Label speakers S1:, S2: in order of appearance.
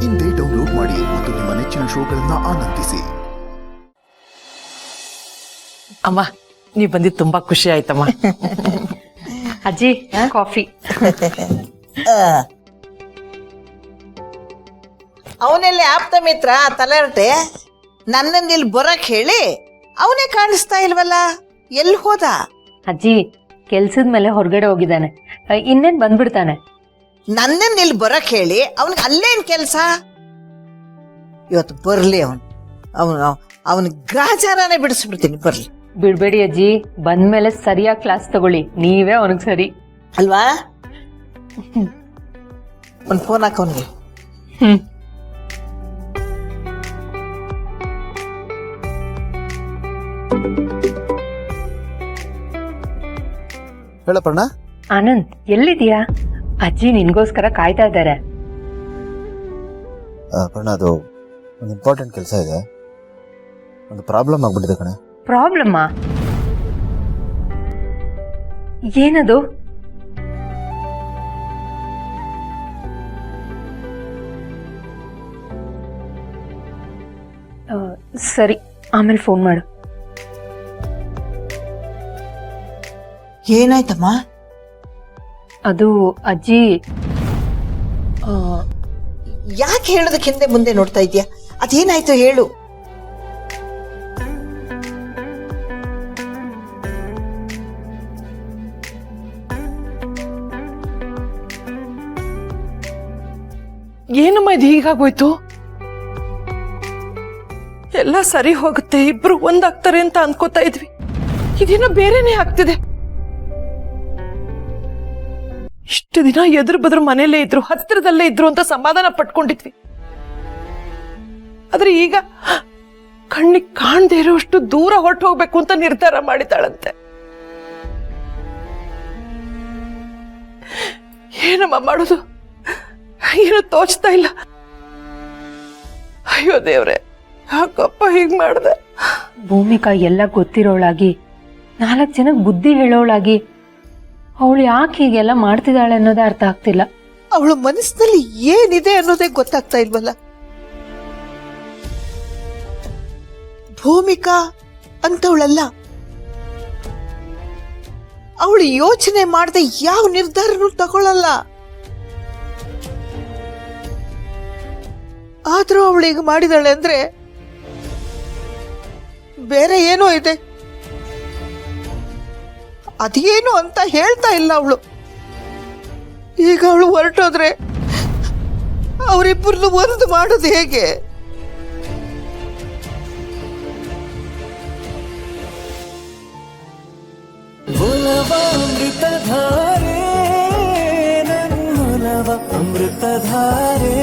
S1: ಇಂದೇ ಡೌನ್ಲೋಡ್ ಮಾಡಿ ಮತ್ತು ನಿಮ್ಮ ನೆಚ್ಚಿನ ಶೋಗಳನ್ನ ಆನಂದಿಸಿ.
S2: ಅಮ್ಮ, ನೀವ್ ಬಂದಿದ್ದು ತುಂಬಾ ಖುಷಿ ಆಯ್ತಮ್ಮ. ಅಜ್ಜಿ, ಕಾಫಿ.
S3: ಅವನೆಲ್ಲಿ ಆಪ್ತ ಮಿತ್ರ ತಲೆರಟೆ ನನ್ನನ್ನು ಇಲ್ಲಿ ಬರಕ್ ಹೇಳಿ ಅವನೇ ಕಾಣಿಸ್ತಾ ಇಲ್ವಲ್ಲ, ಎಲ್ಲಿ ಹೋದ?
S4: ಅಜ್ಜಿ ಕೆಲ್ಸದ ಮೇಲೆ ಹೊರಗಡೆ ಹೋಗಿದ್ದಾನೆ, ಇನ್ನೇನ್ ಬಂದ್ಬಿಡ್ತಾನೆ.
S3: ನನ್ನನ್ನು ಇಲ್ಲಿ ಬರಕ್ ಹೇಳಿ ಅವನಿಗೆ ಅಲ್ಲೇನ್ ಕೆಲಸ? ಇವತ್ತು ಬರ್ಲಿ ಅವನ ಗ್ರಾಚಾರನೇ ಬಿಡಿಸ್ಬಿಡ್ತೀನಿ, ಬರ್ಲಿ.
S4: ಬಿಡ್ಬೇಡಿ ಅಜ್ಜಿ, ಬಂದ್ಮೇಲೆ ಸರಿಯಾಗಿ ಕ್ಲಾಸ್ ತಗೊಳ್ಳಿ, ನೀವೇ ಅವನಿಗೆ ಸರಿ
S3: ಅಲ್ವಾ? ಒಂದು ಫೋನ್ ಹಾಕವನಿಗೆ.
S5: ಹೇಳಪ್ಪಣ್ಣ.
S4: ಆನಂದ್, ಎಲ್ಲಿದೀಯಾ? ಅಜ್ಜಿ ನಿನ್ಗೋಸ್ಕರ ಕಾಯ್ತಾ ಇದ್ದಾರೆ.
S5: ಪರ್ಣ, ಅದು ಒಂದು ಇಂಪಾರ್ಟೆಂಟ್ ಕೆಲಸ ಇದೆ, ಒಂದು ಪ್ರಾಬ್ಲಮ್ ಆಗ್ಬಿಟ್ಟಿದೆ ಕಣೆ.
S4: ಪ್ರಾಬ್ಲಮ್ಮಾ? ಏನದು? ಸರಿ, ಆಮೇಲೆ ಫೋನ್ ಮಾಡು.
S3: ಏನಾಯ್ತಮ್ಮ?
S4: ಅದು ಅಜ್ಜಿ,
S3: ಯಾಕೆ ಹೇಳೋದಕ್ಕೆ ಹಿಂದೆ ಮುಂದೆ ನೋಡ್ತಾ ಇದೀಯಾ? ಅದೇನಾಯ್ತು ಹೇಳು.
S2: ಏನಮ್ಮ ಇದು ಹೀಗಾಗೋಯ್ತು? ಎಲ್ಲ ಸರಿ ಹೋಗುತ್ತೆ, ಇಬ್ರು ಒಂದಾಗ್ತಾರೆ ಅಂತ ಅನ್ಕೋತಾ ಇದ್ವಿ, ಇದೇನೋ ಬೇರೆನೆ ಆಗ್ತಿದೆ. ಇಷ್ಟು ದಿನ ಎದುರು ಬದ್ರು ಮನೇಲೇ ಇದ್ರು, ಹತ್ತಿರದಲ್ಲೇ ಇದ್ರು ಅಂತ ಸಮಾಧಾನ ಪಟ್ಕೊಂಡಿದ್ವಿ. ಆದ್ರೆ ಈಗ ಕಣ್ಣಿಗೆ ಕಾಣದೇ ಇರೋಷ್ಟು ದೂರ ಹೊರಟು ಹೋಗ್ಬೇಕು ಅಂತ ನಿರ್ಧಾರ ಮಾಡಿದಾಳಂತೆ. ಏನಮ್ಮ ಮಾಡೋದು? ಏನು ತೋಚ್ತಾ ಇಲ್ಲ. ಅಯ್ಯೋ ದೇವ್ರೆ, ಯಾಕಪ್ಪ ಹೀಗ್ ಮಾಡ್ದೆ?
S4: ಭೂಮಿಕಾ ಎಲ್ಲ ಗೊತ್ತಿರೋಳಾಗಿ, 4 ಜನಕ್ಕೆ ಬುದ್ಧಿ ಹೇಳೋಳಾಗಿ, ಅವಳು ಯಾಕೆ ಹೀಗೆಲ್ಲ ಮಾಡ್ತಿದ್ದಾಳೆ ಅನ್ನೋದೇ ಅರ್ಥ ಆಗ್ತಿಲ್ಲ.
S3: ಅವಳ ಮನಸ್ಸಿನಲ್ಲಿ ಏನಿದೆ ಅನ್ನೋದೇ ಗೊತ್ತಾಗ್ತಾ ಇಲ್ವಲ್ಲ. ಭೂಮಿಕಾ ಅಂತವಳಲ್ಲ, ಅವಳು ಯೋಚನೆ ಮಾಡದೆ ಯಾವ ನಿರ್ಧಾರನೂ ತಗೊಳ್ಳಲ್ಲ. ಆದ್ರೂ ಅವಳು ಈಗ ಮಾಡಿದಾಳೆ ಅಂದ್ರೆ ಬೇರೆ ಏನೋ ಇದೆ. ಅದೇನು ಅಂತ ಹೇಳ್ತಾ ಇಲ್ಲ ಅವಳು. ಈಗ ಅವಳು ಹೊರಟೋದ್ರೆ ಅವರಿಬ್ಬರನ್ನು ಒಂದು ಮಾಡೋದು ಹೇಗೆ?
S6: ಅಮೃತಧಾರೆ, ನನ್ನ ಅಮೃತಧಾರೆ.